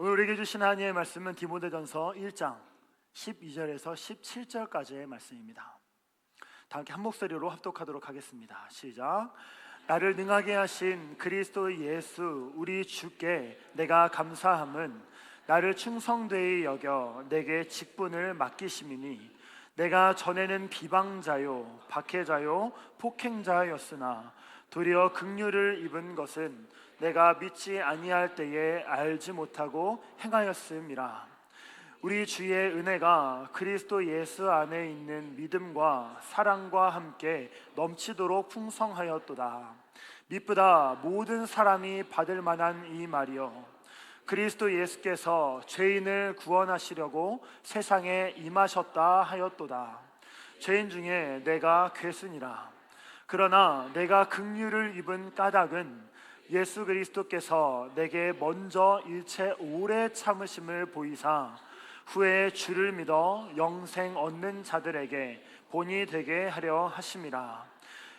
오늘 우리에게 주신 하나님의 말씀은 디모데전서 1장 12절에서 17절까지의 말씀입니다. 다 함께 한 목소리로 합독하도록 하겠습니다. 시작. 나를 능하게 하신 그리스도 예수 우리 주께 내가 감사함은 나를 충성되이 여겨 내게 직분을 맡기심이니 내가 전에는 비방자요 박해자요 폭행자였으나 도리어 긍휼을 입은 것은 내가 믿지 아니할 때에 알지 못하고 행하였음이라. 우리 주의 은혜가 그리스도 예수 안에 있는 믿음과 사랑과 함께 넘치도록 풍성하였도다. 미쁘다 모든 사람이 받을 만한 이 말이요 그리스도 예수께서 죄인을 구원하시려고 세상에 임하셨다 하였도다. 죄인 중에 내가 괴순이라. 그러나 내가 긍휼을 입은 까닭은 예수 그리스도께서 내게 먼저 일체 오래 참으심을 보이사 후에 주를 믿어 영생 얻는 자들에게 본이 되게 하려 하심이라.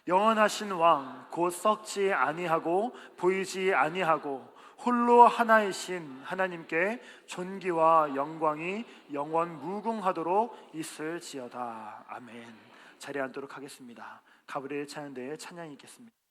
영원하신 왕 곧 썩지 아니하고 보이지 아니하고 홀로 하나이신 하나님께 존귀와 영광이 영원 무궁하도록 있을지어다. 아멘. 자리에 앉도록 하겠습니다. 가브리엘 찬양대에 찬양이 있겠습니다.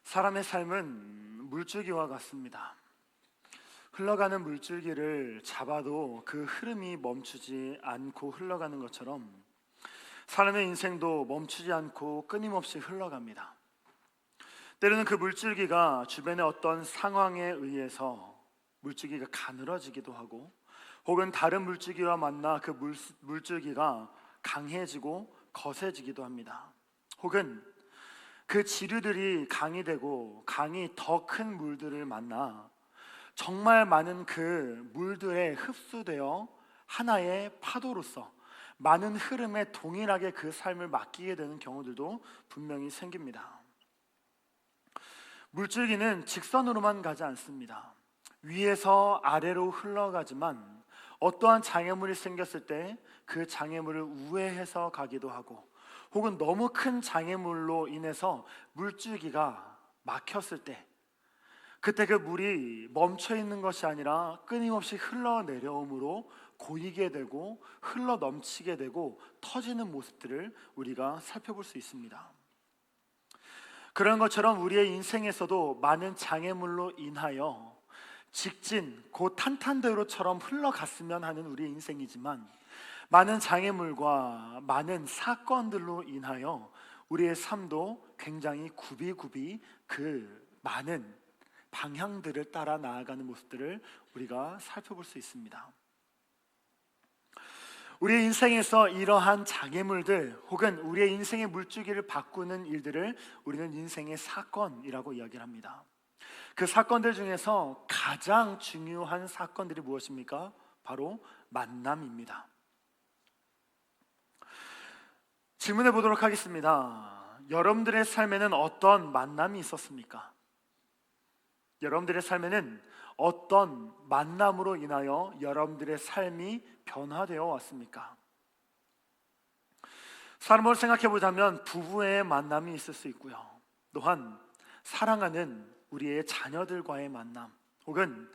사람의 삶은 물줄기와 같습니다. 흘러가는 물줄기를 잡아도 그 흐름이 멈추지 않고 흘러가는 것처럼 사람의 인생도 멈추지 않고 끊임없이 흘러갑니다. 때로는 그 물줄기가 주변의 어떤 상황에 의해서 물줄기가 가늘어지기도 하고, 혹은 다른 물줄기와 만나 그 물줄기가 강해지고 거세지기도 합니다. 혹은 그 지류들이 강이 되고 강이 더 큰 물들을 만나 정말 많은 그 물들에 흡수되어 하나의 파도로서 많은 흐름에 동일하게 그 삶을 맡기게 되는 경우들도 분명히 생깁니다. 물줄기는 직선으로만 가지 않습니다. 위에서 아래로 흘러가지만 어떠한 장애물이 생겼을 때 그 장애물을 우회해서 가기도 하고, 혹은 너무 큰 장애물로 인해서 물줄기가 막혔을 때 그때 그 물이 멈춰 있는 것이 아니라 끊임없이 흘러내려옴으로 고이게 되고 흘러 넘치게 되고 터지는 모습들을 우리가 살펴볼 수 있습니다. 그런 것처럼 우리의 인생에서도 많은 장애물로 인하여 직진, 곧 탄탄대로처럼 흘러갔으면 하는 우리의 인생이지만, 많은 장애물과 많은 사건들로 인하여 우리의 삶도 굉장히 굽이굽이 그 많은 방향들을 따라 나아가는 모습들을 우리가 살펴볼 수 있습니다. 우리의 인생에서 이러한 장애물들 혹은 우리의 인생의 물줄기를 바꾸는 일들을 우리는 인생의 사건이라고 이야기를 합니다. 그 사건들 중에서 가장 중요한 사건들이 무엇입니까? 바로 만남입니다. 질문해 보도록 하겠습니다. 여러분들의 삶에는 어떤 만남이 있었습니까? 여러분들의 삶에는 어떤 만남으로 인하여 여러분들의 삶이 변화되어 왔습니까? 사람으로 생각해 보자면 부부의 만남이 있을 수 있고요, 또한 사랑하는 우리의 자녀들과의 만남, 혹은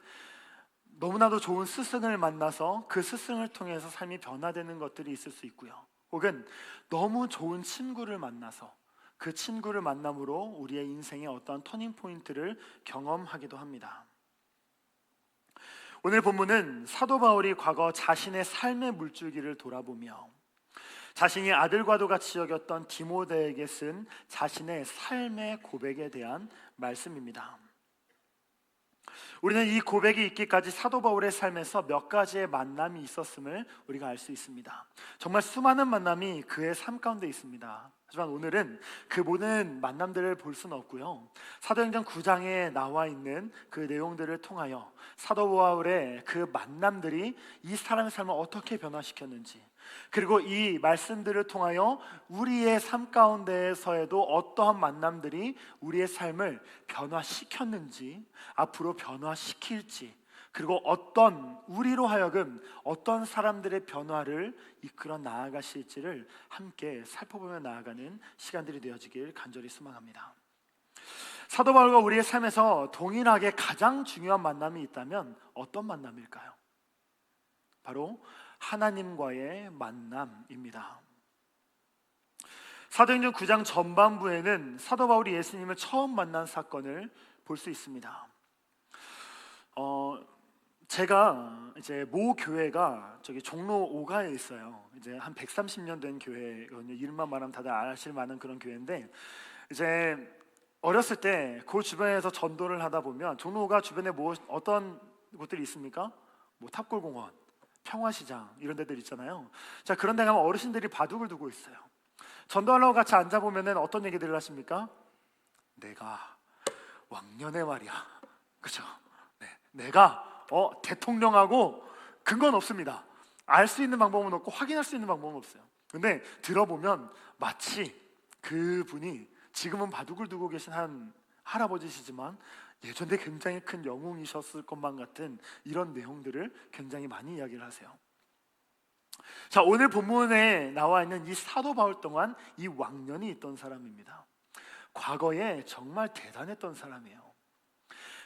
너무나도 좋은 스승을 만나서 그 스승을 통해서 삶이 변화되는 것들이 있을 수 있고요, 혹은 너무 좋은 친구를 만나서 그 친구를 만남으로 우리의 인생의 어떤 터닝 포인트를 경험하기도 합니다. 오늘 본문은 사도 바울이 과거 자신의 삶의 물줄기를 돌아보며 자신이 아들과도 같이 여겼던 디모데에게 쓴 자신의 삶의 고백에 대한 말씀입니다. 우리는 이 고백이 있기까지 사도 바울의 삶에서 몇 가지의 만남이 있었음을 우리가 알 수 있습니다. 정말 수많은 만남이 그의 삶 가운데 있습니다. 하지만 오늘은 그 모든 만남들을 볼 수는 없고요, 사도행전 9장에 나와 있는 그 내용들을 통하여 사도 바울의 그 만남들이 이 사람의 삶을 어떻게 변화시켰는지, 그리고 이 말씀들을 통하여 우리의 삶 가운데에서에도 어떠한 만남들이 우리의 삶을 변화시켰는지, 앞으로 변화시킬지, 그리고 우리로 하여금 어떤 사람들의 변화를 이끌어 나아가실지를 함께 살펴보며 나아가는 시간들이 되어지길 간절히 소망합니다. 사도 바울과 우리의 삶에서 동일하게 가장 중요한 만남이 있다면 어떤 만남일까요? 바로 하나님과의 만남입니다. 사도행전 9장 전반부에는 사도 바울이 예수님을 처음 만난 사건을 볼 수 있습니다. 제가 이제 모 교회가 저기 종로 5가에 있어요. 이제 한 130년 된 교회거든요. 이름만 말하면 다들 아실 만한 그런 교회인데, 이제 어렸을 때 그 주변에서 전도를 하다 보면 종로 5가 주변에 어떤 곳들이 있습니까? 뭐 탑골공원, 평화시장 이런 데들 있잖아요. 자, 그런 데 가면 어르신들이 바둑을 두고 있어요. 전도하려고 같이 앉아보면은 어떤 얘기들을 하십니까? 내가 왕년에 말이야, 그죠? 네, 내가 대통령하고 근거는 없습니다. 알 수 있는 방법은 없고 확인할 수 있는 방법은 없어요. 근데 들어보면 마치 그분이 지금은 바둑을 두고 계신 한 할아버지시지만 예전에 굉장히 큰 영웅이셨을 것만 같은 이런 내용들을 굉장히 많이 이야기를 하세요. 자, 오늘 본문에 나와 있는 이 사도 바울 동안 이 왕년이 있던 사람입니다. 과거에 정말 대단했던 사람이에요.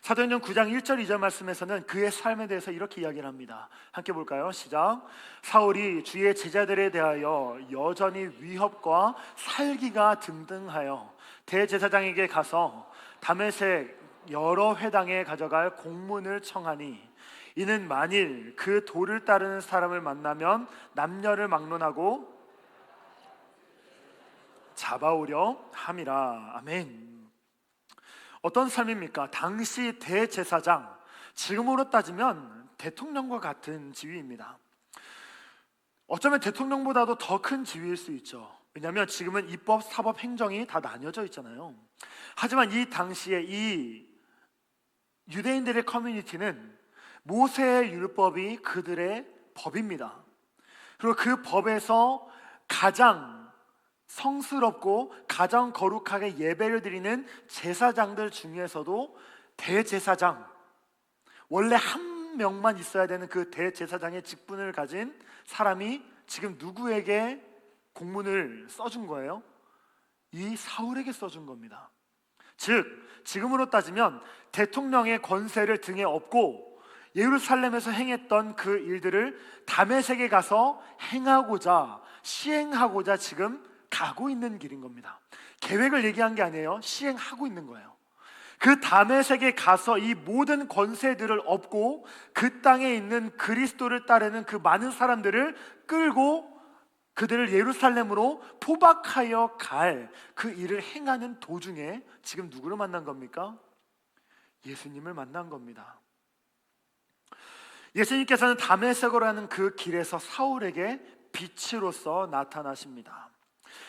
사도행전 9장 1절 2절 말씀에서는 그의 삶에 대해서 이렇게 이야기를 합니다. 함께 볼까요? 시작. 사울이 주의 제자들에 대하여 여전히 위협과 살기가 등등하여 대제사장에게 가서 다메섹 여러 회당에 가져갈 공문을 청하니 이는 만일 그 도를 따르는 사람을 만나면 남녀를 막론하고 잡아오려 함이라. 아멘. 어떤 삶입니까? 당시 대제사장, 지금으로 따지면 대통령과 같은 지위입니다. 어쩌면 대통령보다도 더 큰 지위일 수 있죠. 왜냐하면 지금은 입법, 사법, 행정이 다 나뉘어져 있잖아요. 하지만 이 당시에 이 유대인들의 커뮤니티는 모세의 율법이 그들의 법입니다. 그리고 그 법에서 가장 성스럽고 가장 거룩하게 예배를 드리는 제사장들 중에서도 대제사장, 원래 한 명만 있어야 되는 그 대제사장의 직분을 가진 사람이 지금 누구에게 공문을 써준 거예요? 이 사울에게 써준 겁니다. 즉 지금으로 따지면 대통령의 권세를 등에 업고 예루살렘에서 행했던 그 일들을 다메섹에 가서 행하고자, 시행하고자 지금 가고 있는 길인 겁니다. 계획을 얘기한 게 아니에요. 시행하고 있는 거예요. 그 다메섹에 가서 이 모든 권세들을 업고 그 땅에 있는 그리스도를 따르는 그 많은 사람들을 끌고 그들을 예루살렘으로 포박하여 갈 그 일을 행하는 도중에 지금 누구를 만난 겁니까? 예수님을 만난 겁니다. 예수님께서는 다메섹으로 가는 그 길에서 사울에게 빛으로서 나타나십니다.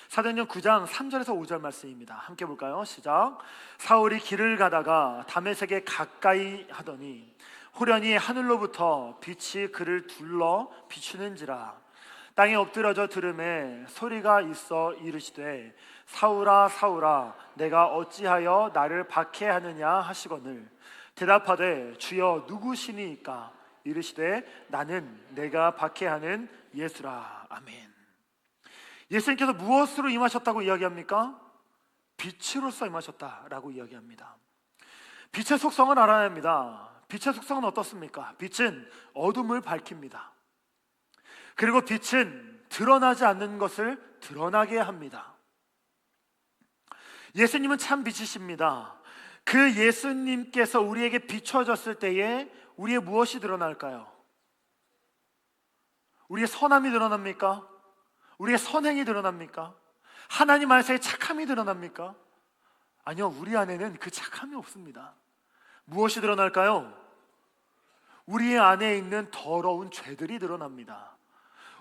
사도행전 9장 3절에서 5절 말씀입니다. 함께 볼까요? 시작. 사울이 길을 가다가 다메섹에 가까이 하더니 호련히 하늘로부터 빛이 그를 둘러 비추는지라. 땅에 엎드러져 들음에 소리가 있어 이르시되 사울아 사울아 내가 어찌하여 나를 박해하느냐 하시거늘 대답하되 주여 누구시니이까 이르시되 나는 내가 박해하는 예수라. 아멘. 예수님께서 무엇으로 임하셨다고 이야기합니까? 빛으로서 임하셨다라고 이야기합니다. 빛의 속성은 알아야 합니다. 빛의 속성은 어떻습니까? 빛은 어둠을 밝힙니다. 그리고 빛은 드러나지 않는 것을 드러나게 합니다. 예수님은 참 빛이십니다. 그 예수님께서 우리에게 비춰졌을 때에 우리의 무엇이 드러날까요? 우리의 선함이 드러납니까? 우리의 선행이 드러납니까? 하나님 안에서의 착함이 드러납니까? 아니요, 우리 안에는 그 착함이 없습니다. 무엇이 드러날까요? 우리 안에 있는 더러운 죄들이 드러납니다.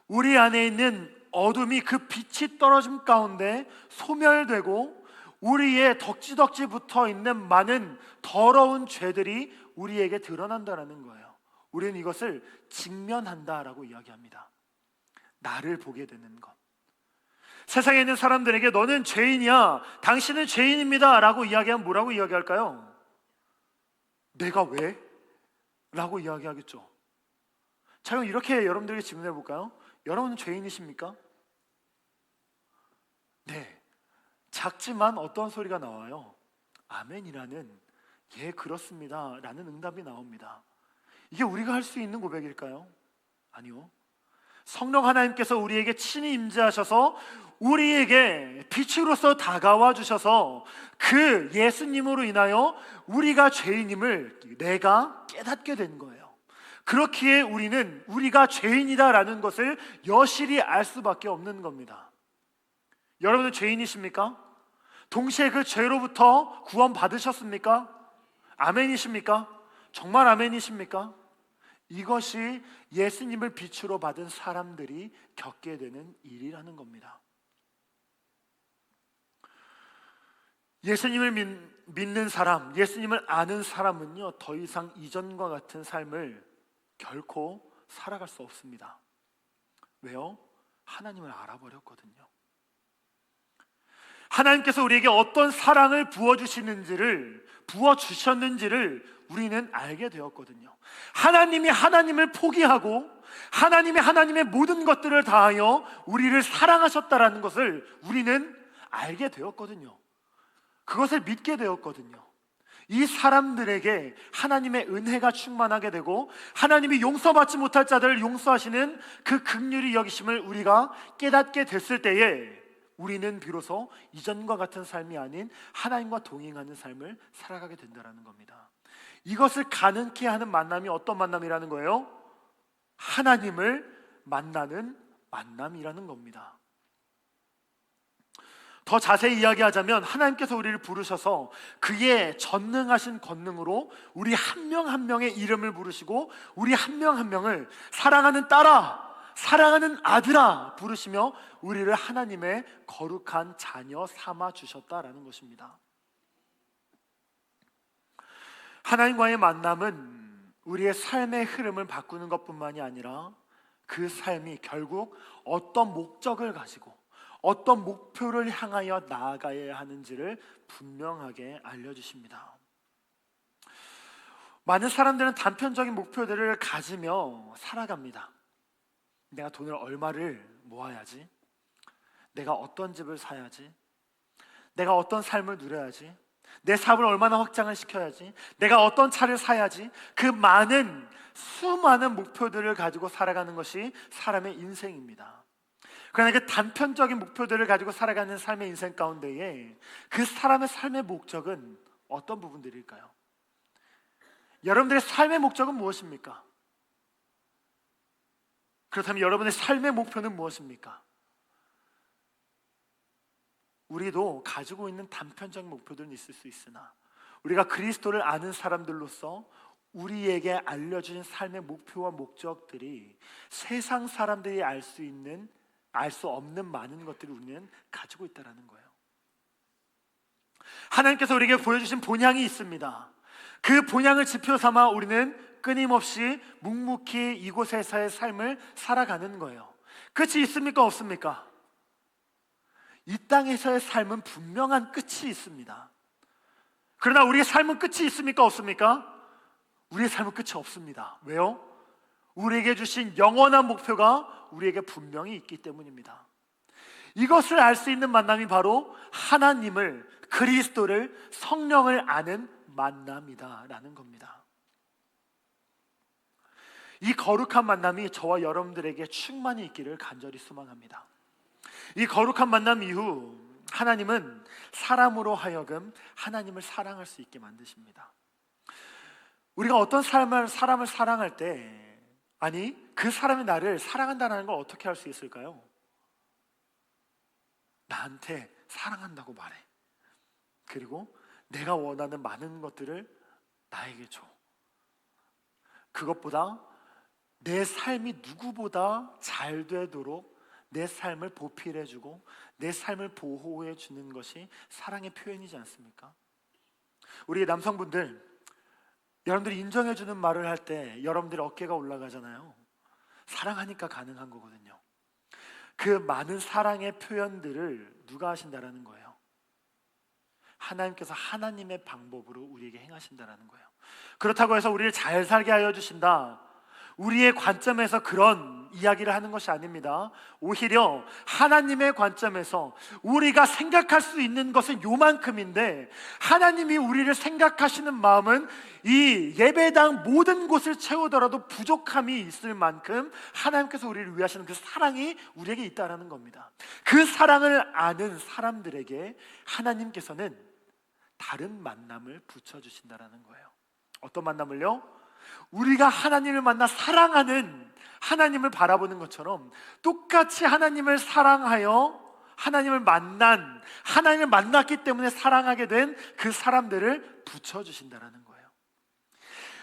우리 안에 있는 어둠이 그 빛이 떨어짐 가운데 소멸되고 우리의 덕지덕지 붙어 있는 많은 더러운 죄들이 우리에게 드러난다는 거예요. 우리는 이것을 직면한다라고 이야기합니다. 나를 보게 되는 것. 세상에 있는 사람들에게 너는 죄인이야, 당신은 죄인입니다 라고 이야기하면 뭐라고 이야기할까요? 내가 왜? 라고 이야기하겠죠. 자, 그럼 이렇게 여러분들에게 질문해 볼까요? 여러분은 죄인이십니까? 네. 작지만 어떤 소리가 나와요? 아멘이라는, 예 그렇습니다 라는 응답이 나옵니다. 이게 우리가 할 수 있는 고백일까요? 아니요. 성령 하나님께서 우리에게 친히 임재하셔서 우리에게 빛으로서 다가와 주셔서 그 예수님으로 인하여 우리가 죄인임을 내가 깨닫게 된 거예요. 그렇기에 우리는 우리가 죄인이다라는 것을 여실히 알 수밖에 없는 겁니다. 여러분은 죄인이십니까? 동시에 그 죄로부터 구원 받으셨습니까? 아멘이십니까? 정말 아멘이십니까? 이것이 예수님을 빛으로 받은 사람들이 겪게 되는 일이라는 겁니다. 예수님을 믿는 사람, 예수님을 아는 사람은요, 더 이상 이전과 같은 삶을 결코 살아갈 수 없습니다. 왜요? 하나님을 알아버렸거든요. 하나님께서 우리에게 어떤 사랑을 부어주셨는지를 우리는 알게 되었거든요. 하나님이 하나님을 포기하고 하나님이 하나님의 모든 것들을 다하여 우리를 사랑하셨다라는 것을 우리는 알게 되었거든요. 그것을 믿게 되었거든요. 이 사람들에게 하나님의 은혜가 충만하게 되고 하나님이 용서받지 못할 자들을 용서하시는 그 긍휼히 여기심을 우리가 깨닫게 됐을 때에 우리는 비로소 이전과 같은 삶이 아닌 하나님과 동행하는 삶을 살아가게 된다는 겁니다. 이것을 가능케 하는 만남이 어떤 만남이라는 거예요? 하나님을 만나는 만남이라는 겁니다. 더 자세히 이야기하자면 하나님께서 우리를 부르셔서 그의 전능하신 권능으로 우리 한 명 한 명의 이름을 부르시고 우리 한 명 한 명을 사랑하는 딸아, 사랑하는 아들아 부르시며 우리를 하나님의 거룩한 자녀 삼아 주셨다라는 것입니다. 하나님과의 만남은 우리의 삶의 흐름을 바꾸는 것뿐만이 아니라 그 삶이 결국 어떤 목적을 가지고 어떤 목표를 향하여 나아가야 하는지를 분명하게 알려주십니다. 많은 사람들은 단편적인 목표들을 가지며 살아갑니다. 내가 돈을 얼마를 모아야지, 내가 어떤 집을 사야지, 내가 어떤 삶을 누려야지, 내 사업을 얼마나 확장을 시켜야지, 내가 어떤 차를 사야지, 그 많은 수많은 목표들을 가지고 살아가는 것이 사람의 인생입니다. 그러나 그 단편적인 목표들을 가지고 살아가는 삶의 인생 가운데에 그 사람의 삶의 목적은 어떤 부분들일까요? 여러분들의 삶의 목적은 무엇입니까? 그렇다면 여러분의 삶의 목표는 무엇입니까? 우리도 가지고 있는 단편적인 목표들은 있을 수 있으나 우리가 그리스도를 아는 사람들로서 우리에게 알려주신 삶의 목표와 목적들이 세상 사람들이 알 수 없는 많은 것들을 우리는 가지고 있다는 거예요. 하나님께서 우리에게 보여주신 본향이 있습니다. 그 본향을 지표 삼아 우리는 끊임없이 묵묵히 이곳에서의 삶을 살아가는 거예요. 끝이 있습니까? 없습니까? 이 땅에서의 삶은 분명한 끝이 있습니다. 그러나 우리의 삶은 끝이 있습니까? 없습니까? 우리의 삶은 끝이 없습니다. 왜요? 우리에게 주신 영원한 목표가 우리에게 분명히 있기 때문입니다. 이것을 알 수 있는 만남이 바로 하나님을, 그리스도를, 성령을 아는 만남이다라는 겁니다. 이 거룩한 만남이 저와 여러분들에게 충만히 있기를 간절히 소망합니다. 이 거룩한 만남 이후 하나님은 사람으로 하여금 하나님을 사랑할 수 있게 만드십니다. 우리가 어떤 사람을 사랑할 때, 아니 그 사람이 나를 사랑한다는 걸 어떻게 할 수 있을까요? 나한테 사랑한다고 말해. 그리고 내가 원하는 많은 것들을 나에게 줘. 그것보다 내 삶이 누구보다 잘 되도록 내 삶을 보필해주고 내 삶을 보호해주는 것이 사랑의 표현이지 않습니까? 우리 남성분들, 여러분들이 인정해주는 말을 할 때 여러분들의 어깨가 올라가잖아요. 사랑하니까 가능한 거거든요. 그 많은 사랑의 표현들을 누가 하신다라는 거예요? 하나님께서 하나님의 방법으로 우리에게 행하신다라는 거예요. 그렇다고 해서 우리를 잘 살게 하여 주신다, 우리의 관점에서 그런 이야기를 하는 것이 아닙니다. 오히려 하나님의 관점에서 우리가 생각할 수 있는 것은 요만큼인데 하나님이 우리를 생각하시는 마음은 이 예배당 모든 곳을 채우더라도 부족함이 있을 만큼 하나님께서 우리를 위하시는 그 사랑이 우리에게 있다는 겁니다. 그 사랑을 아는 사람들에게 하나님께서는 다른 만남을 붙여주신다는 거예요. 어떤 만남을요? 우리가 하나님을 만나 사랑하는, 하나님을 바라보는 것처럼 똑같이 하나님을 사랑하여 하나님을 만났기 때문에 사랑하게 된 그 사람들을 붙여주신다는 거예요.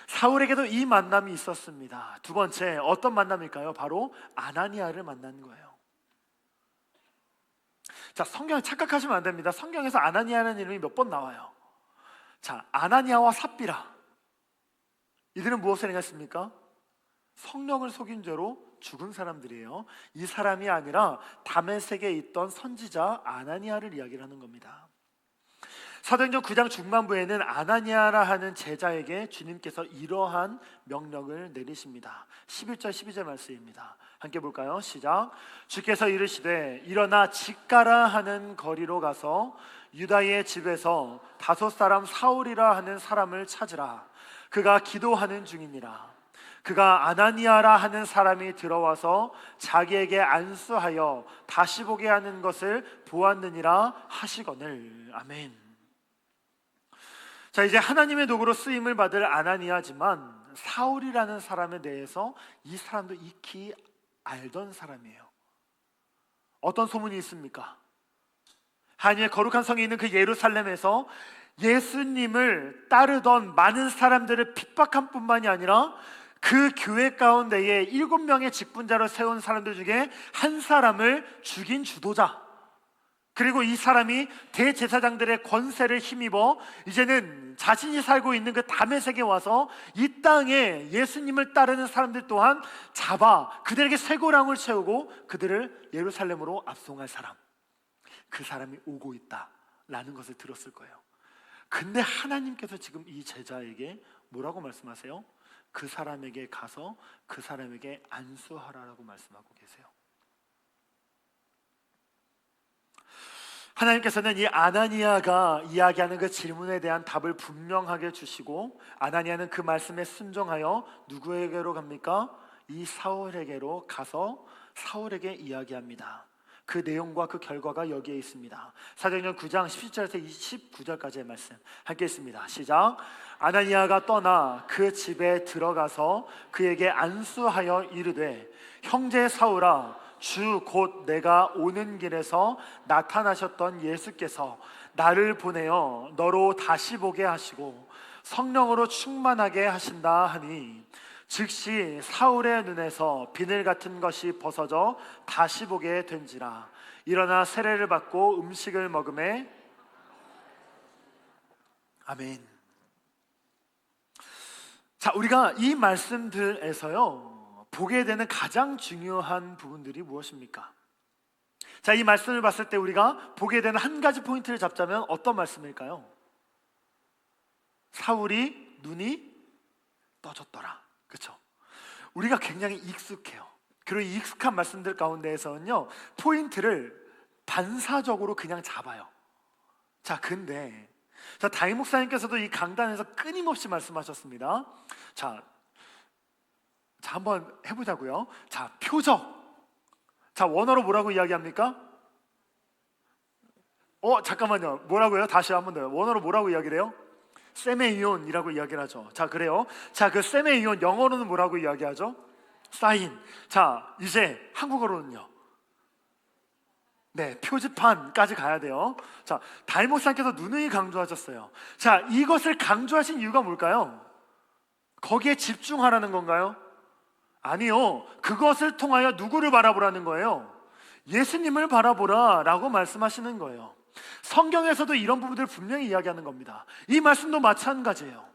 사울에게도 이 만남이 있었습니다. 두 번째, 어떤 만남일까요? 바로 아나니아를 만난 거예요. 자, 성경에 착각하시면 안 됩니다. 성경에서 아나니아라는 이름이 몇 번 나와요. 자, 아나니아와 삽비라, 이들은 무엇을 행했습니까? 성령을 속인 죄로 죽은 사람들이에요. 이 사람이 아니라 다메섹에 있던 선지자 아나니아를 이야기를 하는 겁니다. 사도행전 9장 중반부에는 아나니아라 하는 제자에게 주님께서 이러한 명령을 내리십니다. 11절 12절 말씀입니다. 함께 볼까요? 시작. 주께서 이르시되 일어나 직가라 하는 거리로 가서 유다의 집에서 다섯 사람 사울이라 하는 사람을 찾으라. 그가 기도하는 중이니라. 그가 아나니아라 하는 사람이 들어와서 자기에게 안수하여 다시 보게 하는 것을 보았느니라 하시거늘. 아멘. 자, 이제 하나님의 도구로 쓰임을 받을 아나니아지만 사울이라는 사람에 대해서 이 사람도 익히 알던 사람이에요. 어떤 소문이 있습니까? 하나님의 거룩한 성이 있는 그 예루살렘에서 예수님을 따르던 많은 사람들을 핍박한 뿐만이 아니라 그 교회 가운데에 7명의 직분자로 세운 사람들 중에 한 사람을 죽인 주도자, 그리고 이 사람이 대제사장들의 권세를 힘입어 이제는 자신이 살고 있는 그 다메섹에 와서 이 땅에 예수님을 따르는 사람들 또한 잡아 그들에게 쇠고랑을 채우고 그들을 예루살렘으로 압송할 사람, 그 사람이 오고 있다라는 것을 들었을 거예요. 근데 하나님께서 지금 이 제자에게 뭐라고 말씀하세요? 그 사람에게 가서 그 사람에게 안수하라라고 말씀하고 계세요. 하나님께서는 이 아나니아가 이야기하는 그 질문에 대한 답을 분명하게 주시고, 아나니아는 그 말씀에 순종하여 누구에게로 갑니까? 이 사울에게로 가서 사울에게 이야기합니다. 그 내용과 그 결과가 여기에 있습니다. 사도행전 9장 17절에서 29절까지의 말씀 함께 있습니다. 시작. 아나니아가 떠나 그 집에 들어가서 그에게 안수하여 이르되, 형제 사울아, 주 곧 내가 오는 길에서 나타나셨던 예수께서 나를 보내어 너로 다시 보게 하시고 성령으로 충만하게 하신다 하니, 즉시 사울의 눈에서 비늘 같은 것이 벗어져 다시 보게 된지라. 일어나 세례를 받고 음식을 먹으매. 아멘. 자, 우리가 이 말씀들에서요 보게 되는 가장 중요한 부분들이 무엇입니까? 자, 이 말씀을 봤을 때 우리가 보게 되는 한 가지 포인트를 잡자면 어떤 말씀일까요? 사울이 눈이 떠졌더라. 그렇죠? 우리가 굉장히 익숙해요. 그리고 이 익숙한 말씀들 가운데에서는요 포인트를 반사적으로 그냥 잡아요. 자, 근데 다임 목사님께서도 이 강단에서 끊임없이 말씀하셨습니다. 자, 한번 해보자고요. 자, 표적. 자, 원어로 뭐라고 이야기합니까? 잠깐만요. 뭐라고요? 다시 한번 더요. 원어로 뭐라고 이야기를 해요? 세메이온이라고 이야기를 하죠. 자, 그래요. 자, 그 세메이온 영어로는 뭐라고 이야기하죠? 사인. 자, 이제 한국어로는요? 네, 표지판까지 가야 돼요. 자, 담임 목사님께서 누누이 강조하셨어요. 자, 이것을 강조하신 이유가 뭘까요? 거기에 집중하라는 건가요? 아니요. 그것을 통하여 누구를 바라보라는 거예요? 예수님을 바라보라 라고 말씀하시는 거예요. 성경에서도 이런 부분들을 분명히 이야기하는 겁니다. 이 말씀도 마찬가지예요.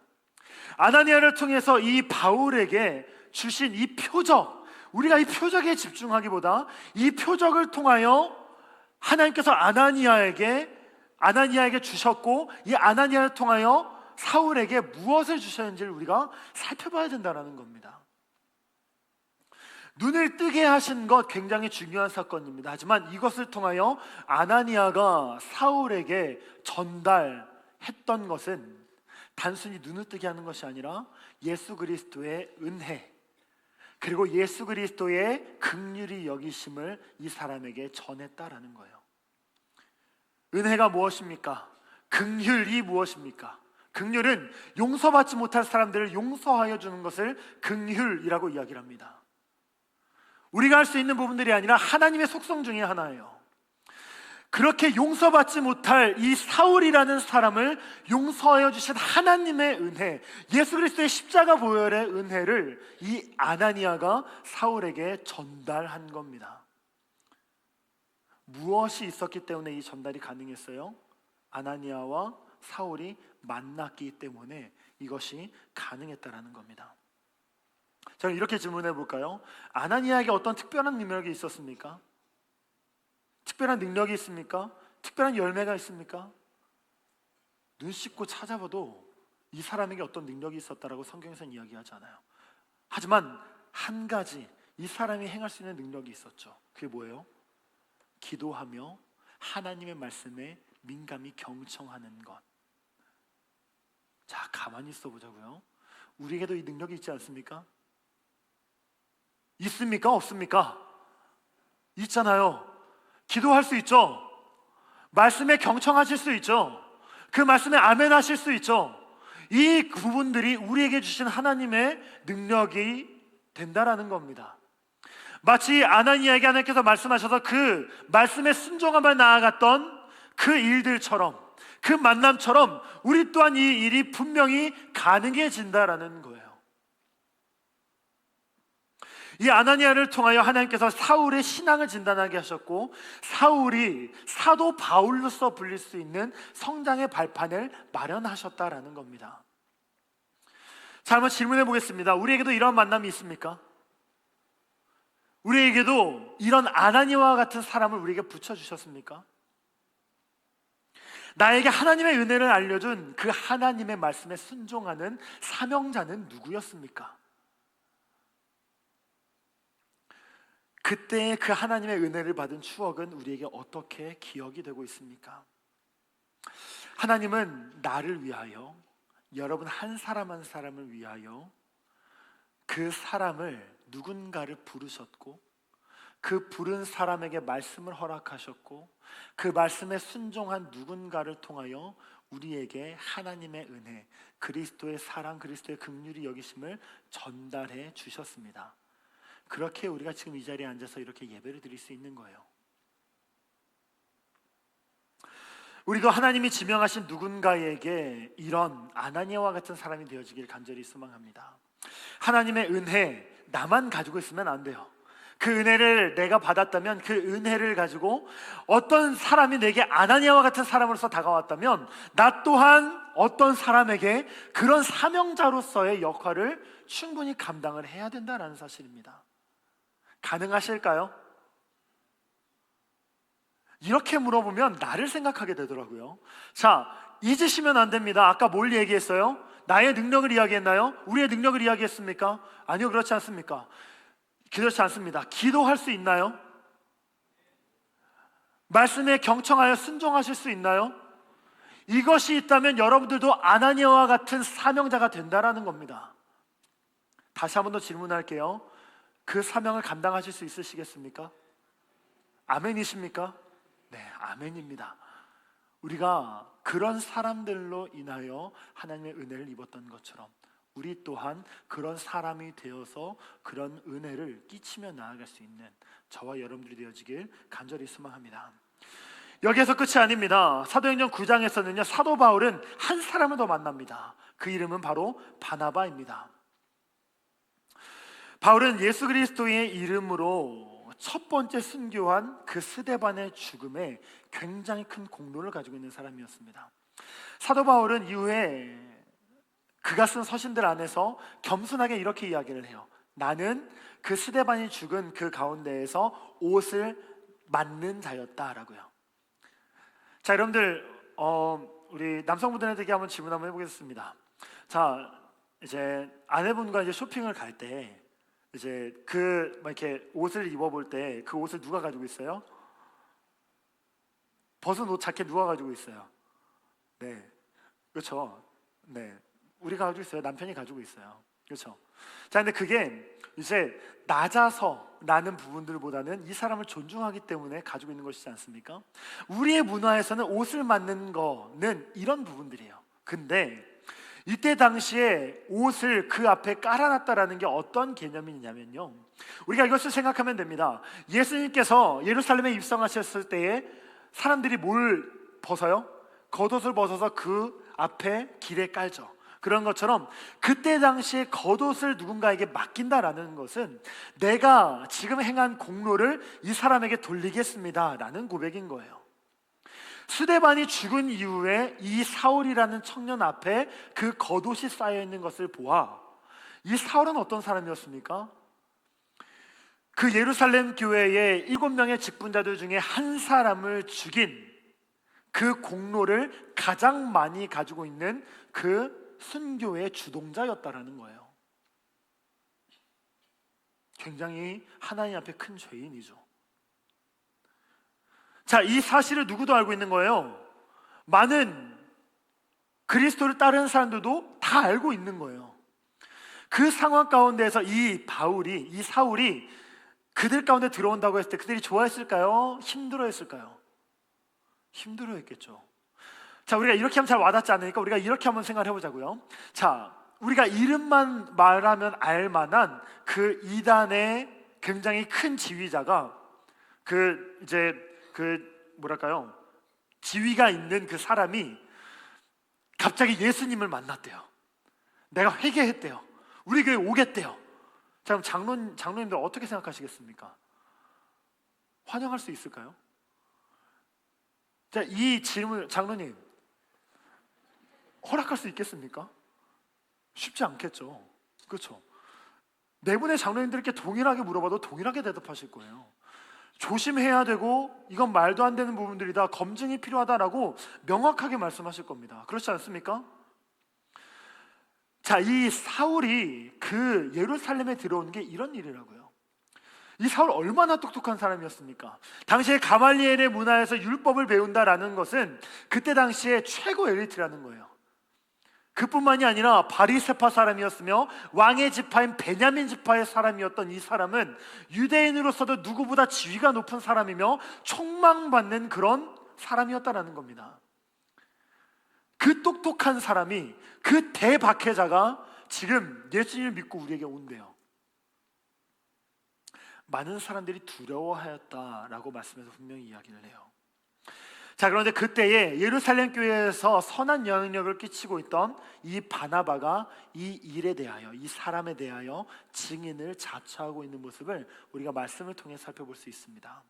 아나니아를 통해서 이 바울에게 주신 이 표적, 우리가 이 표적에 집중하기보다 이 표적을 통하여 하나님께서 아나니아에게 주셨고, 이 아나니아를 통하여 사울에게 무엇을 주셨는지를 우리가 살펴봐야 된다는 겁니다. 눈을 뜨게 하신 것 굉장히 중요한 사건입니다. 하지만 이것을 통하여 아나니아가 사울에게 전달했던 것은 단순히 눈을 뜨게 하는 것이 아니라 예수 그리스도의 은혜, 그리고 예수 그리스도의 긍휼히 여기심을 이 사람에게 전했다라는 거예요. 은혜가 무엇입니까? 긍휼이 무엇입니까? 긍휼은 용서받지 못할 사람들을 용서하여 주는 것을 긍휼이라고 이야기를 합니다. 우리가 할 수 있는 부분들이 아니라 하나님의 속성 중에 하나예요. 그렇게 용서받지 못할 이 사울이라는 사람을 용서하여 주신 하나님의 은혜, 예수 그리스도의 십자가 보혈의 은혜를 이 아나니아가 사울에게 전달한 겁니다. 무엇이 있었기 때문에 이 전달이 가능했어요? 아나니아와 사울이 만났기 때문에 이것이 가능했다라는 겁니다. 저는 이렇게 질문해 볼까요? 아나니아에게 어떤 특별한 능력이 있었습니까? 특별한 능력이 있습니까? 특별한 열매가 있습니까? 눈 씻고 찾아봐도 이 사람에게 어떤 능력이 있었다라고 성경에서는 이야기하지 않아요. 하지만 한 가지 이 사람이 행할 수 있는 능력이 있었죠. 그게 뭐예요? 기도하며 하나님의 말씀에 민감히 경청하는 것. 자, 가만히 있어 보자고요. 우리에게도 이 능력이 있지 않습니까? 있습니까? 없습니까? 있잖아요. 기도할 수 있죠. 말씀에 경청하실 수 있죠. 그 말씀에 아멘 하실 수 있죠. 이 부분들이 우리에게 주신 하나님의 능력이 된다라는 겁니다. 마치 아나니아에게 하나님께서 말씀하셔서 그 말씀에 순종하며 나아갔던 그 일들처럼, 그 만남처럼 우리 또한 이 일이 분명히 가능해진다라는 거예요. 이 아나니아를 통하여 하나님께서 사울의 신앙을 진단하게 하셨고, 사울이 사도 바울로서 불릴 수 있는 성장의 발판을 마련하셨다라는 겁니다. 자, 한번 질문해 보겠습니다. 우리에게도 이런 만남이 있습니까? 우리에게도 이런 아나니아와 같은 사람을 우리에게 붙여주셨습니까? 나에게 하나님의 은혜를 알려준 그 하나님의 말씀에 순종하는 사명자는 누구였습니까? 그때의 그 하나님의 은혜를 받은 추억은 우리에게 어떻게 기억이 되고 있습니까? 하나님은 나를 위하여, 여러분 한 사람 한 사람을 위하여 그 사람을, 누군가를 부르셨고, 그 부른 사람에게 말씀을 허락하셨고, 그 말씀에 순종한 누군가를 통하여 우리에게 하나님의 은혜, 그리스도의 사랑, 그리스도의 긍휼이 여기심을 전달해 주셨습니다. 그렇게 우리가 지금 이 자리에 앉아서 이렇게 예배를 드릴 수 있는 거예요. 우리도 하나님이 지명하신 누군가에게 이런 아나니아와 같은 사람이 되어지길 간절히 소망합니다. 하나님의 은혜, 나만 가지고 있으면 안 돼요. 그 은혜를 내가 받았다면 그 은혜를 가지고 어떤 사람이 내게 아나니아와 같은 사람으로서 다가왔다면 나 또한 어떤 사람에게 그런 사명자로서의 역할을 충분히 감당을 해야 된다는 사실입니다. 가능하실까요? 이렇게 물어보면 나를 생각하게 되더라고요. 자, 잊으시면 안 됩니다. 아까 뭘 얘기했어요? 나의 능력을 이야기했나요? 우리의 능력을 이야기했습니까? 아니요, 그렇지 않습니까? 그렇지 않습니다. 기도할 수 있나요? 말씀에 경청하여 순종하실 수 있나요? 이것이 있다면 여러분들도 아나니아와 같은 사명자가 된다라는 겁니다. 다시 한 번 더 질문할게요. 그 사명을 감당하실 수 있으시겠습니까? 아멘이십니까? 네, 아멘입니다. 우리가 그런 사람들로 인하여 하나님의 은혜를 입었던 것처럼 우리 또한 그런 사람이 되어서 그런 은혜를 끼치며 나아갈 수 있는 저와 여러분들이 되어지길 간절히 소망합니다. 여기에서 끝이 아닙니다. 사도행전 9장에서는요, 사도 바울은 한 사람을 더 만납니다. 그 이름은 바로 바나바입니다. 바울은 예수 그리스도의 이름으로 첫 번째 순교한 그 스데반의 죽음에 굉장히 큰 공로를 가지고 있는 사람이었습니다. 사도 바울은 이후에 그가 쓴 서신들 안에서 겸손하게 이렇게 이야기를 해요. 나는 그 스데반이 죽은 그 가운데에서 옷을 맞는 자였다라고요. 자, 여러분들 우리 남성분들에게 한번 질문 한번 해보겠습니다. 자, 이제 아내분과 이제 쇼핑을 갈 때 이제 이렇게 옷을 입어볼 때 그 옷을 누가 가지고 있어요? 벗은 옷 자켓 누가 가지고 있어요? 네, 그렇죠. 네, 우리가 가지고 있어요. 남편이 가지고 있어요. 그렇죠. 자, 근데 그게 이제 낮아서 나는 부분들보다는 이 사람을 존중하기 때문에 가지고 있는 것이지 않습니까? 우리의 문화에서는 옷을 맞는 거는 이런 부분들이에요. 근데 이때 당시에 옷을 그 앞에 깔아놨다라는 게 어떤 개념이냐면요, 우리가 이것을 생각하면 됩니다. 예수님께서 예루살렘에 입성하셨을 때에 사람들이 뭘 벗어요? 겉옷을 벗어서 그 앞에 길에 깔죠. 그런 것처럼 그때 당시에 겉옷을 누군가에게 맡긴다라는 것은 내가 지금 행한 공로를 이 사람에게 돌리겠습니다라는 고백인 거예요. 스데반이 죽은 이후에 이 사울이라는 청년 앞에 그 겉옷이 쌓여 있는 것을 보아 이 사울은 어떤 사람이었습니까? 그 예루살렘 교회의 7명의 직분자들 중에 한 사람을 죽인 그 공로를 가장 많이 가지고 있는 그 순교의 주동자였다라는 거예요. 굉장히 하나님 앞에 큰 죄인이죠. 자, 이 사실을 누구도 알고 있는 거예요. 많은 그리스도를 따르는 사람들도 다 알고 있는 거예요. 그 상황 가운데에서 이 사울이 그들 가운데 들어온다고 했을 때 그들이 좋아했을까요? 힘들어했을까요? 힘들어했겠죠. 자, 우리가 이렇게 하면 잘 와닿지 않으니까 우리가 이렇게 한번 생각을 해보자고요. 자, 우리가 이름만 말하면 알만한 그 이단의 굉장히 큰 지휘자가 뭐랄까요? 지위가 있는 그 사람이 갑자기 예수님을 만났대요. 내가 회개했대요. 우리 교회 오겠대요. 자, 그럼 장로님들 어떻게 생각하시겠습니까? 환영할 수 있을까요? 자, 이 질문, 장로님 허락할 수 있겠습니까? 쉽지 않겠죠. 그렇죠? 네 분의 장로님들께 동일하게 물어봐도 동일하게 대답하실 거예요. 조심해야 되고 이건 말도 안 되는 부분들이다, 검증이 필요하다라고 명확하게 말씀하실 겁니다. 그렇지 않습니까? 자, 이 사울이 그 예루살렘에 들어오는 게 이런 일이라고요. 이 사울 얼마나 똑똑한 사람이었습니까? 당시에 가말리엘의 문화에서 율법을 배운다라는 것은 그때 당시에 최고 엘리트라는 거예요. 그뿐만이 아니라 바리새파 사람이었으며 왕의 지파인 베냐민 지파의 사람이었던 이 사람은 유대인으로서도 누구보다 지위가 높은 사람이며 촉망받는 그런 사람이었다라는 겁니다. 그 똑똑한 사람이, 그 대박해자가 지금 예수님을 믿고 우리에게 온대요. 많은 사람들이 두려워하였다라고 말씀해서 분명히 이야기를 해요. 자, 그런데 그때에 예루살렘 교회에서 선한 영향력을 끼치고 있던 이 바나바가 이 일에 대하여, 이 사람에 대하여 증인을 자처하고 있는 모습을 우리가 말씀을 통해 살펴볼 수 있습니다.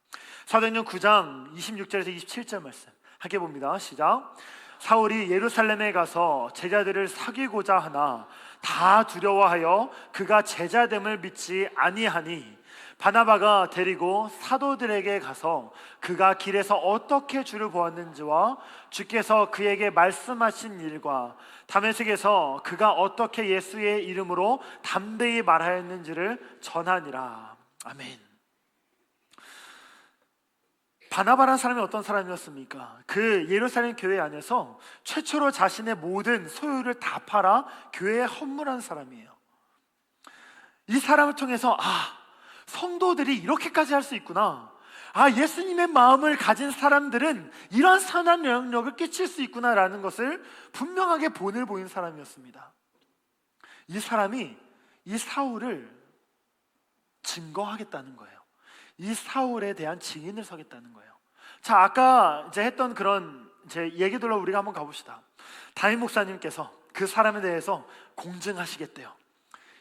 사도행전 9장 26절에서 27절 말씀 함께 봅니다. 시작. 사울이 예루살렘에 가서 제자들을 사귀고자 하나 다 두려워하여 그가 제자됨을 믿지 아니하니 바나바가 데리고 사도들에게 가서 그가 길에서 어떻게 주를 보았는지와 주께서 그에게 말씀하신 일과 다메섹에서 그가 어떻게 예수의 이름으로 담대히 말하였는지를 전하니라. 아멘. 바나바라는 사람이 어떤 사람이었습니까? 그 예루살렘 교회 안에서 최초로 자신의 모든 소유를 다 팔아 교회에 헌물한 사람이에요. 이 사람을 통해서 성도들이 이렇게까지 할 수 있구나, 예수님의 마음을 가진 사람들은 이런 선한 영향력을 끼칠 수 있구나라는 것을 분명하게 본을 보인 사람이었습니다. 이 사람이 이 사울을 증거하겠다는 거예요. 이 사울에 대한 증인을 서겠다는 거예요. 자, 아까 이제 했던 그런 얘기들로 우리가 한번 가봅시다. 담임 목사님께서 그 사람에 대해서 공증하시겠대요.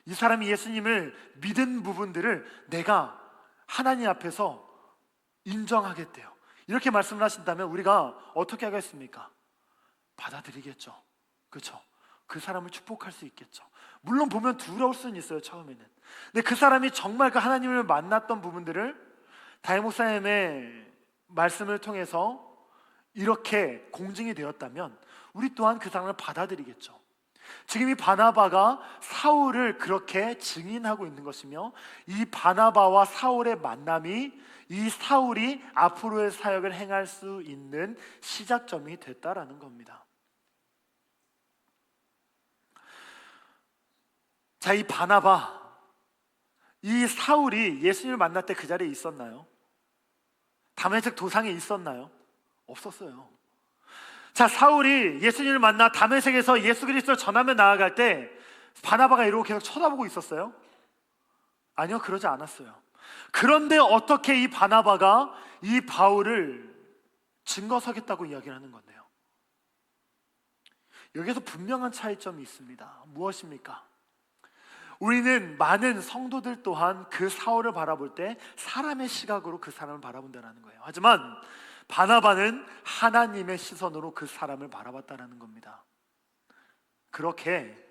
이 사람이 예수님을 믿은 부분들을 내가 하나님 앞에서 인정하겠대요. 이렇게 말씀을 하신다면 우리가 어떻게 하겠습니까? 받아들이겠죠. 그렇죠? 그 사람을 축복할 수 있겠죠. 물론 보면 두려울 수는 있어요, 처음에는. 근데 그 사람이 정말 그 하나님을 만났던 부분들을 담임 목사님의 말씀을 통해서 이렇게 공증이 되었다면 우리 또한 그 사람을 받아들이겠죠. 지금 이 바나바가 사울을 그렇게 증인하고 있는 것이며, 이 바나바와 사울의 만남이 이 사울이 앞으로의 사역을 행할 수 있는 시작점이 됐다라는 겁니다. 자, 이 바나바, 이 사울이 예수님을 만날 때 그 자리에 있었나요? 다메섹 도상에 있었나요? 없었어요. 자, 사울이 예수님을 만나 다메섹에서 예수 그리스도를 전하며 나아갈 때 바나바가 이러고 계속 쳐다보고 있었어요? 아니요, 그러지 않았어요. 그런데 어떻게 이 바나바가 이 바울을 증거서겠다고 이야기를 하는 건데요? 여기서 분명한 차이점이 있습니다. 무엇입니까? 우리는 많은 성도들 또한 그 사울을 바라볼 때 사람의 시각으로 그 사람을 바라본다는 거예요. 하지만 바나바는 하나님의 시선으로 그 사람을 바라봤다는 겁니다. 그렇게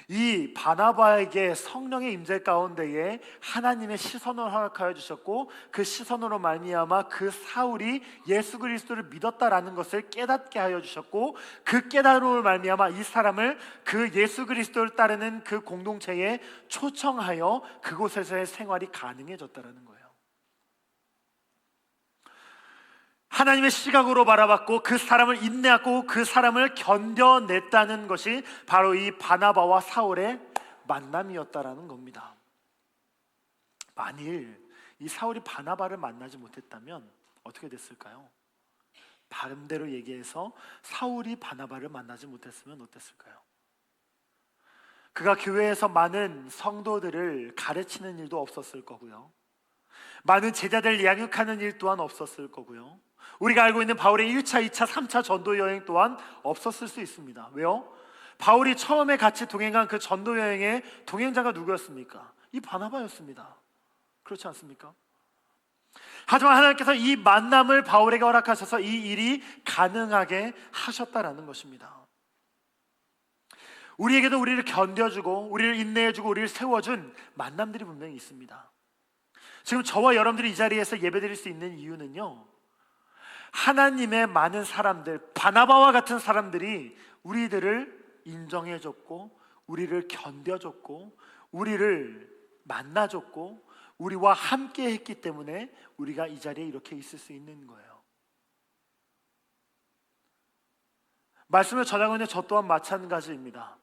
이 바나바에게 성령의 임재 가운데에 하나님의 시선을 허락하여 주셨고, 그 시선으로 말미암아 그 사울이 예수 그리스도를 믿었다라는 것을 깨닫게 하여 주셨고, 그 깨달음을 말미암아 이 사람을 그 예수 그리스도를 따르는 그 공동체에 초청하여 그곳에서의 생활이 가능해졌다라는 거예요. 하나님의 시각으로 바라봤고 그 사람을 인내하고 그 사람을 견뎌냈다는 것이 바로 이 바나바와 사울의 만남이었다라는 겁니다. 만일 이 사울이 바나바를 만나지 못했다면 어떻게 됐을까요? 반대로 얘기해서 사울이 바나바를 만나지 못했으면 어땠을까요? 그가 교회에서 많은 성도들을 가르치는 일도 없었을 거고요, 많은 제자들 양육하는 일 또한 없었을 거고요, 우리가 알고 있는 바울의 1차, 2차, 3차 전도 여행 또한 없었을 수 있습니다. 왜요? 바울이 처음에 같이 동행한 그 전도 여행의 동행자가 누구였습니까? 이 바나바였습니다. 그렇지 않습니까? 하지만 하나님께서 이 만남을 바울에게 허락하셔서 이 일이 가능하게 하셨다라는 것입니다. 우리에게도 우리를 견뎌주고 우리를 인내해주고 우리를 세워준 만남들이 분명히 있습니다. 지금 저와 여러분들이 이 자리에서 예배드릴 수 있는 이유는요, 하나님의 많은 사람들, 바나바와 같은 사람들이 우리들을 인정해줬고 우리를 견뎌줬고 우리를 만나줬고 우리와 함께 했기 때문에 우리가 이 자리에 이렇게 있을 수 있는 거예요. 말씀을 전하고 있는 저 또한 마찬가지입니다.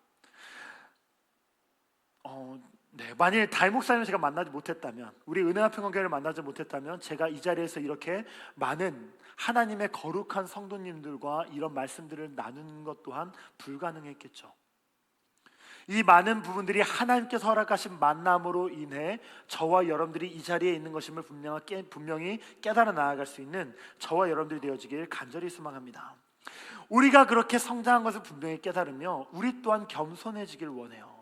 만일 다임 목사님을 제가 만나지 못했다면, 우리 은혜화평강교회를 만나지 못했다면 제가 이 자리에서 이렇게 많은 하나님의 거룩한 성도님들과 이런 말씀들을 나누는 것 또한 불가능했겠죠. 이 많은 부분들이 하나님께서 허락하신 만남으로 인해 저와 여러분들이 이 자리에 있는 것임을 분명히 깨달아 나아갈 수 있는 저와 여러분들이 되어지길 간절히 소망합니다. 우리가 그렇게 성장한 것을 분명히 깨달으며 우리 또한 겸손해지길 원해요.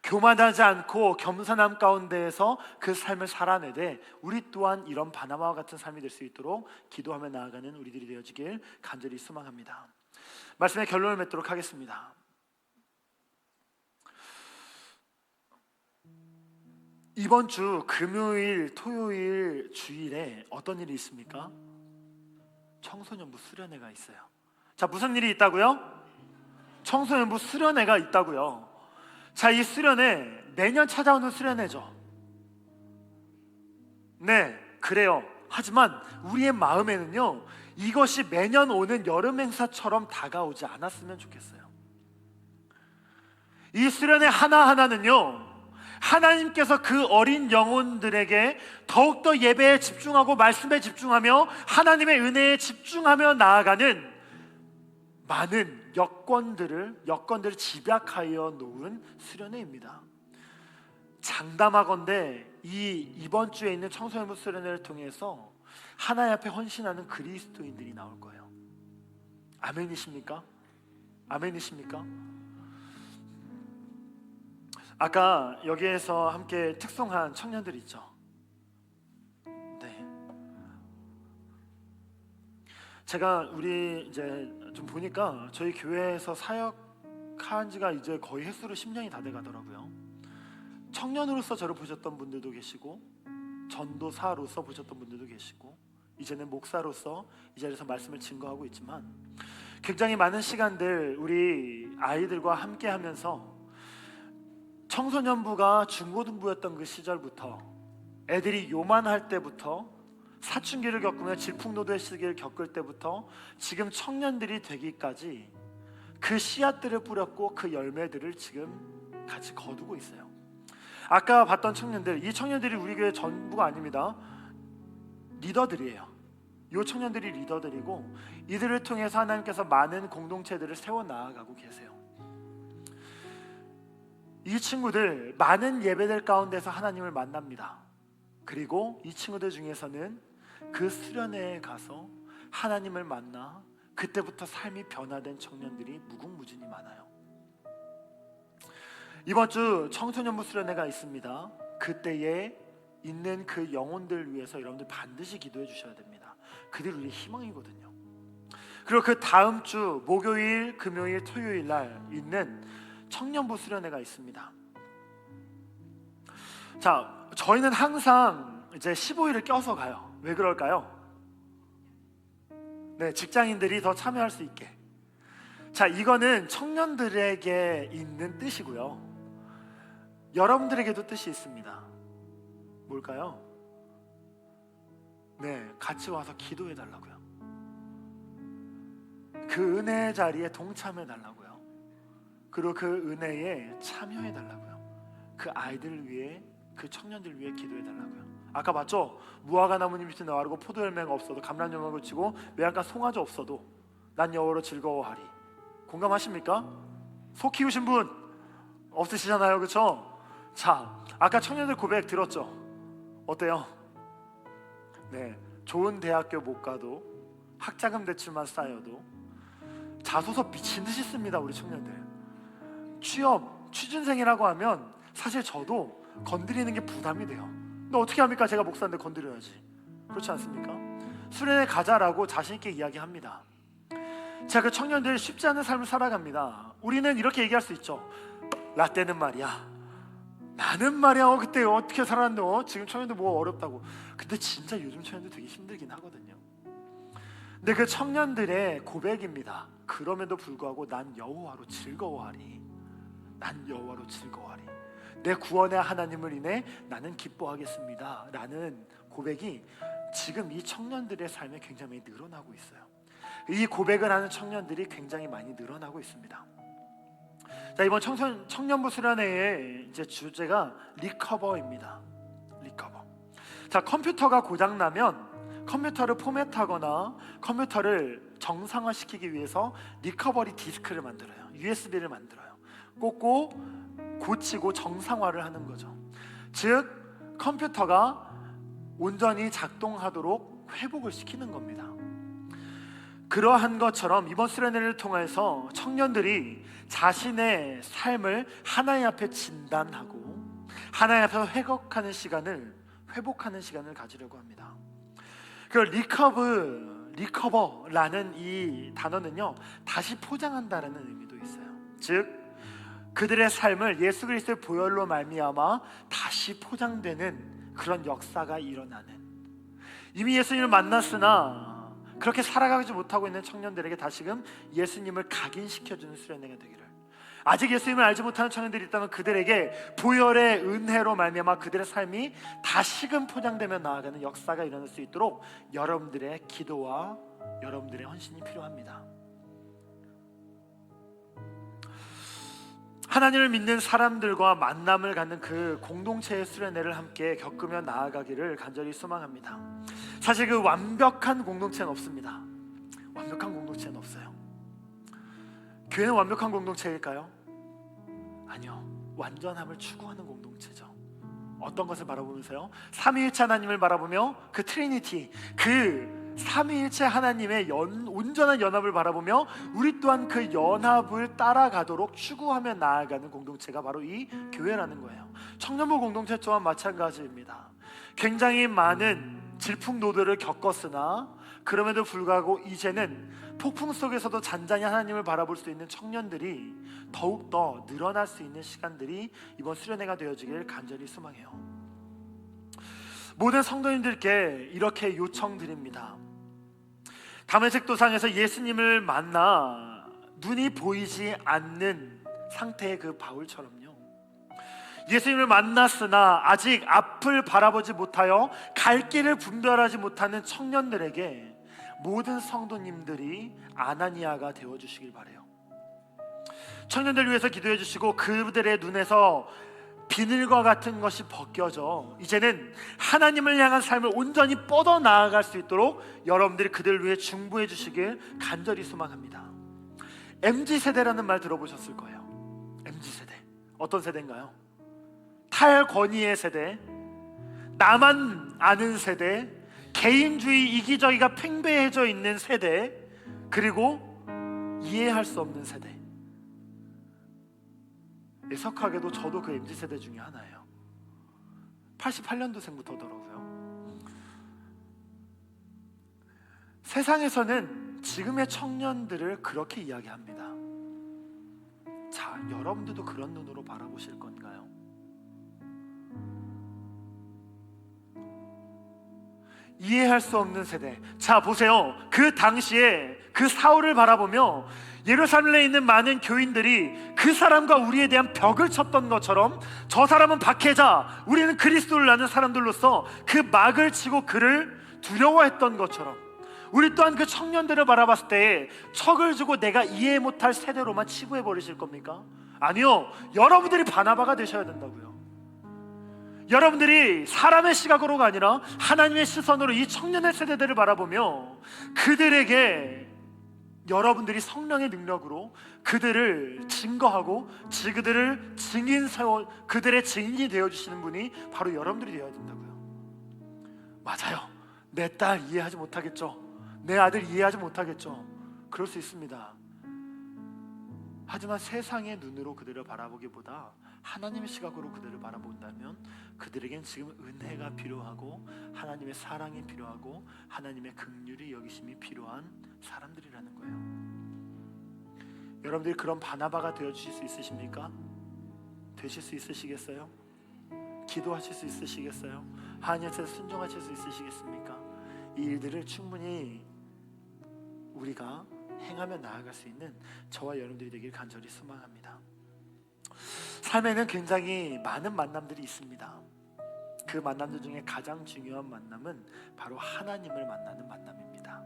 교만하지 않고 겸손함 가운데에서 그 삶을 살아내되 우리 또한 이런 바나바와 같은 삶이 될 수 있도록 기도하며 나아가는 우리들이 되어지길 간절히 소망합니다. 말씀의 결론을 맺도록 하겠습니다. 이번 주 금요일, 토요일, 주일에 어떤 일이 있습니까? 청소년부 수련회가 있어요. 자, 무슨 일이 있다고요? 청소년부 수련회가 있다고요. 자, 이 수련회 매년 찾아오는 수련회죠. 네, 그래요. 하지만 우리의 마음에는요, 이것이 매년 오는 여름 행사처럼 다가오지 않았으면 좋겠어요. 이 수련회 하나하나는요, 하나님께서 그 어린 영혼들에게 더욱더 예배에 집중하고 말씀에 집중하며 하나님의 은혜에 집중하며 나아가는 많은 여건들을 집약하여 놓은 수련회입니다. 장담하건대 이번 주에 있는 청소년부 수련회를 통해서 하나님 앞에 헌신하는 그리스도인들이 나올 거예요. 아멘이십니까? 아멘이십니까? 아까 여기에서 함께 특송한 청년들 있죠? 네. 제가 우리 이제 좀 보니까 저희 교회에서 사역한 지가 이제 거의 횟수로 10년이 다 돼 가더라고요. 청년으로서 저를 보셨던 분들도 계시고 전도사로서 보셨던 분들도 계시고 이제는 목사로서 이 자리에서 말씀을 증거하고 있지만 굉장히 많은 시간들 우리 아이들과 함께 하면서 청소년부가 중고등부였던 그 시절부터 애들이 요만할 때부터 사춘기를 겪으며 질풍노도의 시기를 겪을 때부터 지금 청년들이 되기까지 그 씨앗들을 뿌렸고 그 열매들을 지금 같이 거두고 있어요. 아까 봤던 청년들, 이 청년들이 우리 교회 전부가 아닙니다. 리더들이에요. 이 청년들이 리더들이고 이들을 통해서 하나님께서 많은 공동체들을 세워나가고 계세요. 이 친구들 많은 예배들 가운데서 하나님을 만납니다. 그리고 이 친구들 중에서는 그 수련회에 가서 하나님을 만나 그때부터 삶이 변화된 청년들이 무궁무진히 많아요. 이번 주 청소년부 수련회가 있습니다. 그때에 있는 그 영혼들 위해서 여러분들 반드시 기도해 주셔야 됩니다. 그들이 우리의 희망이거든요. 그리고 그 다음 주 목요일, 금요일, 토요일 날 있는 청년부 수련회가 있습니다. 자, 저희는 항상 이제 15일을 껴서 가요. 왜 그럴까요? 네, 직장인들이 더 참여할 수 있게. 자, 이거는 청년들에게 있는 뜻이고요. 여러분들에게도 뜻이 있습니다. 뭘까요? 네, 같이 와서 기도해 달라고요. 그 은혜 자리에 동참해 달라고요. 그리고 그 은혜에 참여해 달라고요. 그 아이들을 위해, 그 청년들을 위해 기도해 달라고요. 아까 봤죠? 무화과 나무 잎이 나르고 포도 열매가 없어도 감람나무가 그치고 매한가 송아지 없어도 난 여호와로 즐거워하리. 공감하십니까? 소 키우신 분 없으시잖아요, 그렇죠? 자, 아까 청년들 고백 들었죠? 어때요? 네, 좋은 대학교 못 가도 학자금 대출만 쌓여도 자소서 미친 듯이 씁니다. 우리 청년들 취업, 취준생이라고 하면 사실 저도 건드리는 게 부담이 돼요. 근데 어떻게 합니까? 제가 목사인데 건드려야지. 그렇지 않습니까? 수련회 가자라고 자신있게 이야기합니다. 제가 그 청년들 쉽지 않은 삶을 살아갑니다. 우리는 이렇게 얘기할 수 있죠. 라떼는 말이야, 나는 말이야 그때 어떻게 살았는데 지금 청년들 뭐 어렵다고. 근데 진짜 요즘 청년들 되게 힘들긴 하거든요. 근데 그 청년들의 고백입니다. 그럼에도 불구하고 난 여호와로 즐거워하리. 난 여호와로 즐거워하리. 내 구원의 하나님을 인해 나는 기뻐하겠습니다 라는 고백이 지금 이 청년들의 삶에 굉장히 늘어나고 있어요. 이 고백을 하는 청년들이 굉장히 많이 늘어나고 있습니다. 자, 이번 청년부 수련회의 이제 주제가 리커버입니다. 리커버. 자, 컴퓨터가 고장나면 컴퓨터를 포맷하거나 컴퓨터를 정상화시키기 위해서 리커버리 디스크를 만들어요. USB를 만들어요. 꽂고 고치고 정상화를 하는 거죠. 즉 컴퓨터가 온전히 작동하도록 회복을 시키는 겁니다. 그러한 것처럼 이번 수련회를 통해서 청년들이 자신의 삶을 하나님 앞에 진단하고 하나님 앞에서 회복하는 시간을 가지려고 합니다. 그 리커버라는 이 단어는요, 다시 포장한다라는 의미도 있어요. 즉 그들의 삶을 예수 그리스도의 보혈로 말미암아 다시 포장되는 그런 역사가 일어나는, 이미 예수님을 만났으나 그렇게 살아가지 못하고 있는 청년들에게 다시금 예수님을 각인시켜주는 수련회가 되기를, 아직 예수님을 알지 못하는 청년들이 있다면 그들에게 보혈의 은혜로 말미암아 그들의 삶이 다시금 포장되며 나아가는 역사가 일어날 수 있도록 여러분들의 기도와 여러분들의 헌신이 필요합니다. 하나님을 믿는 사람들과 만남을 갖는 그 공동체의 수련회를 함께 겪으며 나아가기를 간절히 소망합니다. 사실 그 완벽한 공동체는 없습니다. 완벽한 공동체는 없어요. 교회는 완벽한 공동체일까요? 아니요, 완전함을 추구하는 공동체죠. 어떤 것을 바라보면서요? 삼위일체 하나님을 바라보며 그 트리니티, 그 삼위일체 하나님의 온전한 연합을 바라보며 우리 또한 그 연합을 따라가도록 추구하며 나아가는 공동체가 바로 이 교회라는 거예요. 청년부 공동체 또한 마찬가지입니다. 굉장히 많은 질풍노도를 겪었으나 그럼에도 불구하고 이제는 폭풍 속에서도 잔잔히 하나님을 바라볼 수 있는 청년들이 더욱더 늘어날 수 있는 시간들이 이번 수련회가 되어지길 간절히 소망해요. 모든 성도님들께 이렇게 요청드립니다. 다메섹도상에서 예수님을 만나 눈이 보이지 않는 상태의 그 바울처럼요, 예수님을 만났으나 아직 앞을 바라보지 못하여 갈 길을 분별하지 못하는 청년들에게 모든 성도님들이 아나니아가 되어주시길 바라요. 청년들 위해서 기도해 주시고 그들의 눈에서 비늘과 같은 것이 벗겨져 이제는 하나님을 향한 삶을 온전히 뻗어 나아갈 수 있도록 여러분들이 그들을 위해 중보해 주시길 간절히 소망합니다. MZ세대라는 말 들어보셨을 거예요. MZ세대 어떤 세대인가요? 탈권위의 세대, 나만 아는 세대, 개인주의 이기적이가 팽배해져 있는 세대, 그리고 이해할 수 없는 세대. 애석하게도 저도 그 MZ세대 중에 하나예요. 88년도생부터더라고요. 세상에서는 지금의 청년들을 그렇게 이야기합니다. 자, 여러분들도 그런 눈으로 바라보실 건가요? 이해할 수 없는 세대. 자, 보세요. 그 당시에 그 사울을 바라보며 예루살렘에 있는 많은 교인들이 그 사람과 우리에 대한 벽을 쳤던 것처럼 저 사람은 박해자, 우리는 그리스도를 아는 사람들로서 그 막을 치고 그를 두려워했던 것처럼 우리 또한 그 청년들을 바라봤을 때 척을 주고 내가 이해 못할 세대로만 치부해 버리실 겁니까? 아니요, 여러분들이 바나바가 되셔야 된다고요. 여러분들이 사람의 시각으로가 아니라 하나님의 시선으로 이 청년의 세대들을 바라보며 그들에게 여러분들이 성령의 능력으로 그들을 증거하고 그들을 증인 세워 그들의 증인이 되어주시는 분이 바로 여러분들이 되어야 된다고요. 맞아요. 내 딸 이해하지 못하겠죠. 내 아들 이해하지 못하겠죠. 그럴 수 있습니다. 하지만 세상의 눈으로 그들을 바라보기보다 하나님의 시각으로 그들을 바라본다면 그들에겐 지금 은혜가 필요하고 하나님의 사랑이 필요하고 하나님의 긍휼이 여기심이 필요한 사람들이라는 거예요. 여러분들이 그런 바나바가 되어주실 수 있으십니까? 되실 수 있으시겠어요? 기도하실 수 있으시겠어요? 하나님께서 순종하실 수 있으시겠습니까? 이 일들을 충분히 우리가 행하며 나아갈 수 있는 저와 여러분들이 되길 간절히 소망합니다. 삶에는 굉장히 많은 만남들이 있습니다. 그 만남들 중에 가장 중요한 만남은 바로 하나님을 만나는 만남입니다.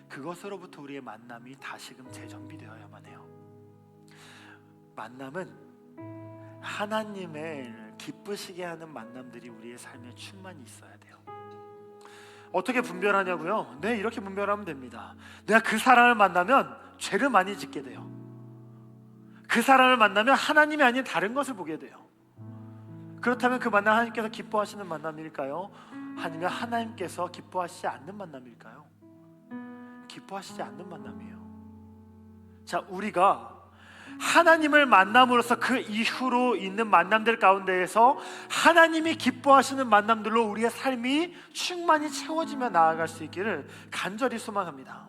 그것으로부터 우리의 만남이 다시금 재정비되어야만 해요. 만남은 하나님을 기쁘시게 하는 만남들이 우리의 삶에 충만히 있어야 돼요. 어떻게 분별하냐고요? 네, 이렇게 분별하면 됩니다. 내가 그 사람을 만나면 죄를 많이 짓게 돼요. 그 사람을 만나면 하나님이 아닌 다른 것을 보게 돼요. 그렇다면 그 만남 하나님께서 기뻐하시는 만남일까요? 아니면 하나님께서 기뻐하시지 않는 만남일까요? 기뻐하시지 않는 만남이에요. 자, 우리가 하나님을 만남으로써 그 이후로 있는 만남들 가운데에서 하나님이 기뻐하시는 만남들로 우리의 삶이 충만히 채워지며 나아갈 수 있기를 간절히 소망합니다.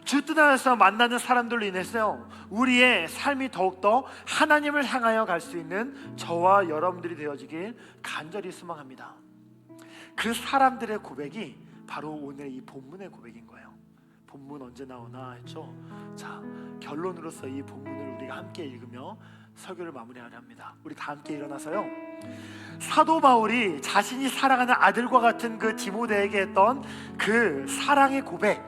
주 뜻 안에서 만나는 사람들로 인해서 우리의 삶이 더욱더 하나님을 향하여 갈 수 있는 저와 여러분들이 되어지길 간절히 소망합니다. 그 사람들의 고백이 바로 오늘 이 본문의 고백인 거예요. 본문 언제 나오나 했죠? 자, 결론으로서 이 본문을 우리가 함께 읽으며 설교를 마무리하려 합니다. 우리 다 함께 일어나서요, 사도 바울이 자신이 사랑하는 아들과 같은 그 디모데에게 했던 그 사랑의 고백,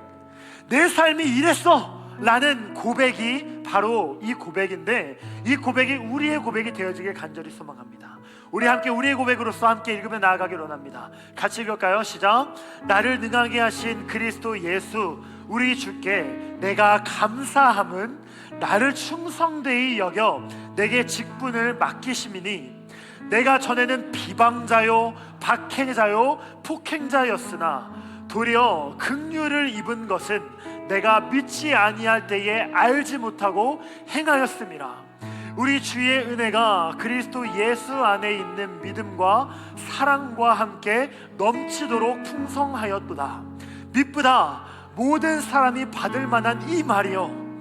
내 삶이 이랬어 라는 고백이 바로 이 고백인데, 이 고백이 우리의 고백이 되어지길 간절히 소망합니다. 우리 함께 우리의 고백으로서 함께 읽으며 나아가길 원합니다. 같이 읽을까요? 시작. 나를 능하게 하신 그리스도 예수 우리 주께 내가 감사함은 나를 충성되이 여겨 내게 직분을 맡기심이니, 내가 전에는 비방자요 박해자요 폭행자였으나 도리어 긍휼을 입은 것은 내가 믿지 아니할 때에 알지 못하고 행하였음이라. 우리 주의 은혜가 그리스도 예수 안에 있는 믿음과 사랑과 함께 넘치도록 풍성하였도다. 미쁘다 모든 사람이 받을 만한 이 말이요,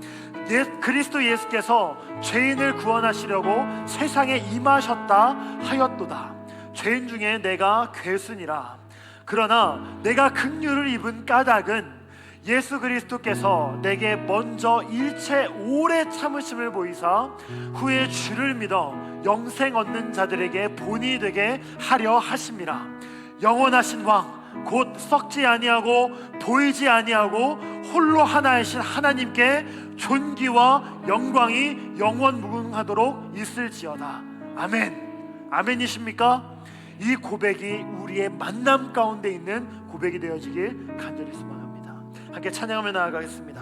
그리스도 예수께서 죄인을 구원하시려고 세상에 임하셨다 하였도다. 죄인 중에 내가 괴순이라. 그러나 내가 긍휼을 입은 까닭은 예수 그리스도께서 내게 먼저 일체 오래 참으심을 보이사 후에 주를 믿어 영생 얻는 자들에게 본이 되게 하려 하심이라. 영원하신 왕 곧 썩지 아니하고 보이지 아니하고 홀로 하나이신 하나님께 존귀와 영광이 영원 무궁하도록 있을지어다. 아멘. 아멘이십니까? 이 고백이 우리의 만남 가운데 있는 고백이 되어지길 간절히 소망합니다. 함께 찬양하며 나아가겠습니다.